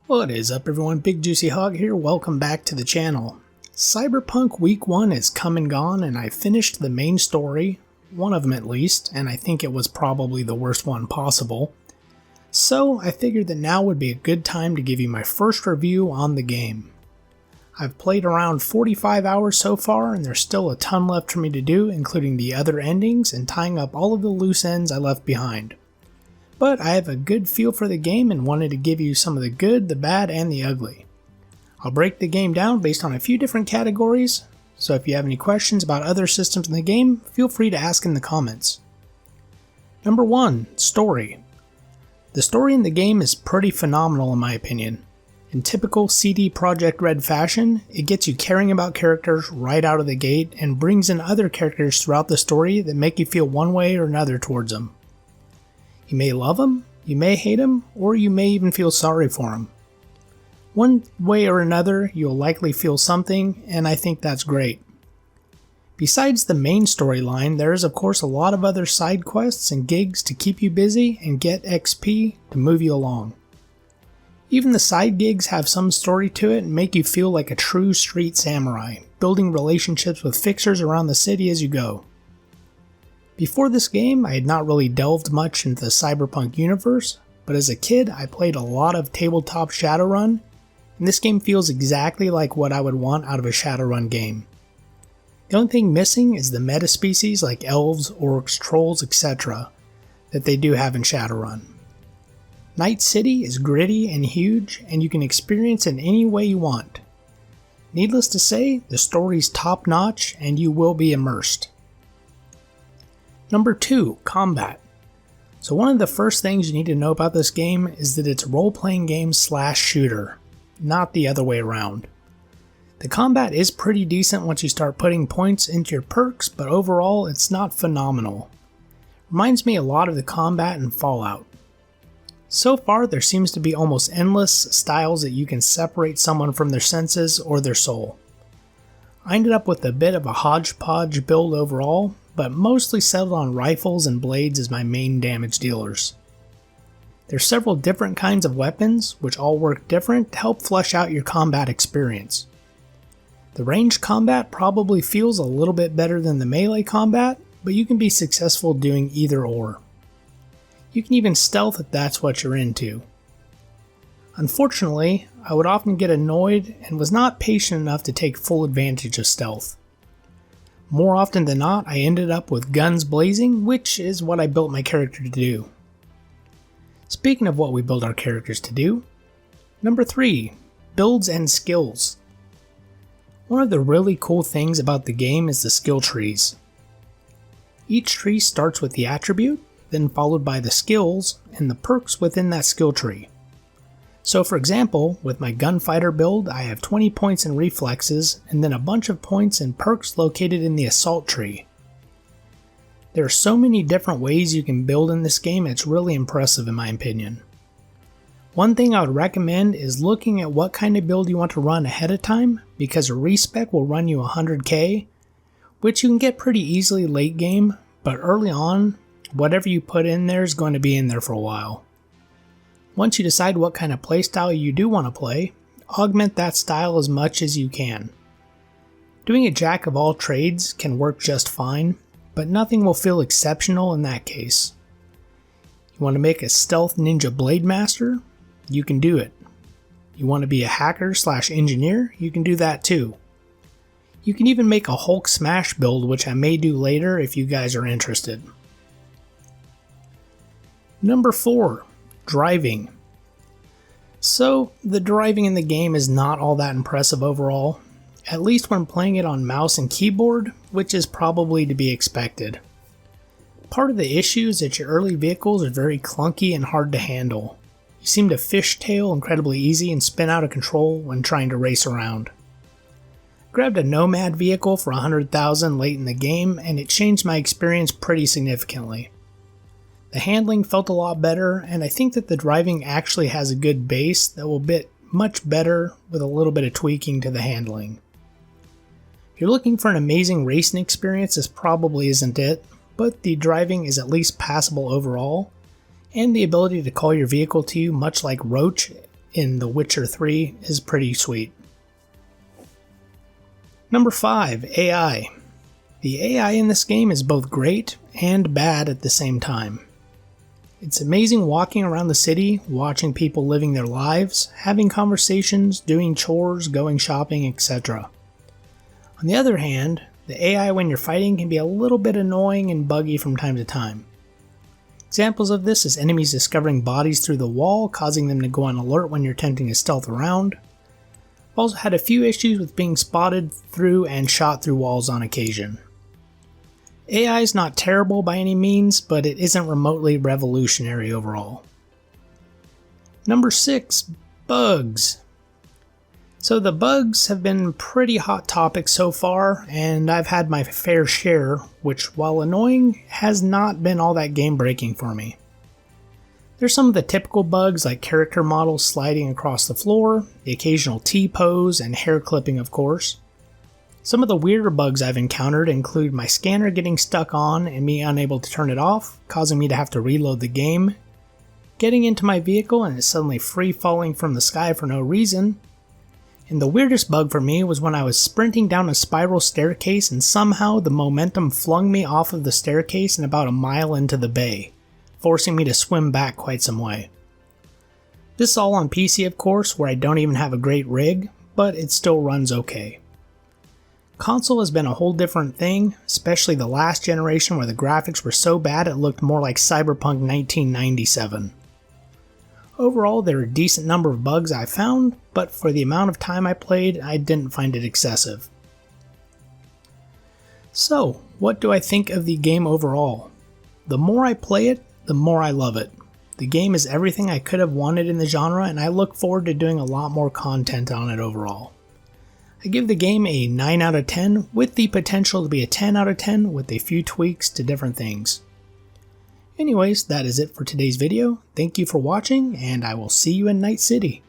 What is up everyone, Bigjuicyhog here, welcome back to the channel. Cyberpunk Week 1 is come and gone and I finished the main story, one of them at least, and I think it was probably the worst one possible. So I figured that now would be a good time to give you my first review on the game. I've played around 45 hours so far and there's still a ton left for me to do, including the other endings and tying up all of the loose ends I left behind. But I have a good feel for the game and wanted to give you some of the good, the bad, and the ugly. I'll break the game down based on a few different categories, so if you have any questions about other systems in the game, feel free to ask in the comments. Number 1. Story. The story in the game is pretty phenomenal in my opinion. In typical CD Projekt Red fashion, it gets you caring about characters right out of the gate and brings in other characters throughout the story that make you feel one way or another towards them. You may love them, you may hate them, or you may even feel sorry for them. One way or another, you'll likely feel something, and I think that's great. Besides the main storyline, there is of course a lot of other side quests and gigs to keep you busy and get XP to move you along. Even the side gigs have some story to it and make you feel like a true street samurai, building relationships with fixers around the city as you go. Before this game, I had not really delved much into the Cyberpunk universe, but as a kid I played a lot of tabletop Shadowrun, and this game feels exactly like what I would want out of a Shadowrun game. The only thing missing is the meta species like elves, orcs, trolls, etc. that they do have in Shadowrun. Night City is gritty and huge, and you can experience it any way you want. Needless to say, the story's top notch and you will be immersed. Number 2. Combat. So one of the first things you need to know about this game is that it's a role-playing game / shooter, not the other way around. The combat is pretty decent once you start putting points into your perks, but overall it's not phenomenal. Reminds me a lot of the combat in Fallout. So far there seems to be almost endless styles that you can separate someone from their senses or their soul. I ended up with a bit of a hodgepodge build overall, but mostly settled on rifles and blades as my main damage dealers. There's several different kinds of weapons, which all work different to help flesh out your combat experience. The ranged combat probably feels a little bit better than the melee combat, but you can be successful doing either or. You can even stealth if that's what you're into. Unfortunately, I would often get annoyed and was not patient enough to take full advantage of stealth. More often than not, I ended up with guns blazing, which is what I built my character to do. Speaking of what we build our characters to do, number 3, builds and skills. One of the really cool things about the game is the skill trees. Each tree starts with the attribute, then followed by the skills and the perks within that skill tree. So for example, with my gunfighter build, I have 20 points in reflexes and then a bunch of points and perks located in the assault tree. There are so many different ways you can build in this game, it's really impressive in my opinion. One thing I would recommend is looking at what kind of build you want to run ahead of time, because a respec will run you 100k, which you can get pretty easily late game, but early on, whatever you put in there is going to be in there for a while. Once you decide what kind of playstyle you do want to play, augment that style as much as you can. Doing a jack of all trades can work just fine, but nothing will feel exceptional in that case. You want to make a stealth ninja blade master? You can do it. You want to be a hacker / engineer? You can do that too. You can even make a Hulk smash build, which I may do later if you guys are interested. Number 4. Driving. So, the driving in the game is not all that impressive overall, at least when playing it on mouse and keyboard, which is probably to be expected. Part of the issue is that your early vehicles are very clunky and hard to handle. You seem to fishtail incredibly easy and spin out of control when trying to race around. Grabbed a Nomad vehicle for 100,000 late in the game and it changed my experience pretty significantly. The handling felt a lot better, and I think that the driving actually has a good base that will be much better with a little bit of tweaking to the handling. If you're looking for an amazing racing experience, this probably isn't it, but the driving is at least passable overall, And the ability to call your vehicle to you, much like Roach in The Witcher 3, is pretty sweet. Number 5, AI. The AI in this game is both great and bad at the same time. It's amazing walking around the city, watching people living their lives, having conversations, doing chores, going shopping, etc. On the other hand, the AI when you're fighting can be a little bit annoying and buggy from time to time. Examples of this is enemies discovering bodies through the wall, causing them to go on alert when you're attempting to stealth around. I've also had a few issues with being spotted through and shot through walls on occasion. AI is not terrible by any means, but it isn't remotely revolutionary overall. Number 6, bugs. So the bugs have been pretty hot topic so far, and I've had my fair share, which while annoying, has not been all that game breaking for me. There's some of the typical bugs like character models sliding across the floor, the occasional T-pose, and hair clipping of course. Some of the weirder bugs I've encountered include my scanner getting stuck on and me unable to turn it off, causing me to have to reload the game, getting into my vehicle and it suddenly free falling from the sky for no reason, and the weirdest bug for me was when I was sprinting down a spiral staircase and somehow the momentum flung me off of the staircase and about a mile into the bay, forcing me to swim back quite some way. This is all on PC of course, where I don't even have a great rig, but it still runs okay. Console has been a whole different thing, especially the last generation where the graphics were so bad it looked more like Cyberpunk 1997. Overall, there are a decent number of bugs I found, but for the amount of time I played, I didn't find it excessive. So, what do I think of the game overall? The more I play it, the more I love it. The game is everything I could have wanted in the genre, and I look forward to doing a lot more content on it overall. I give the game a 9 out of 10 with the potential to be a 10 out of 10 with a few tweaks to different things. Anyways, that is it for today's video. Thank you for watching and I will see you in Night City.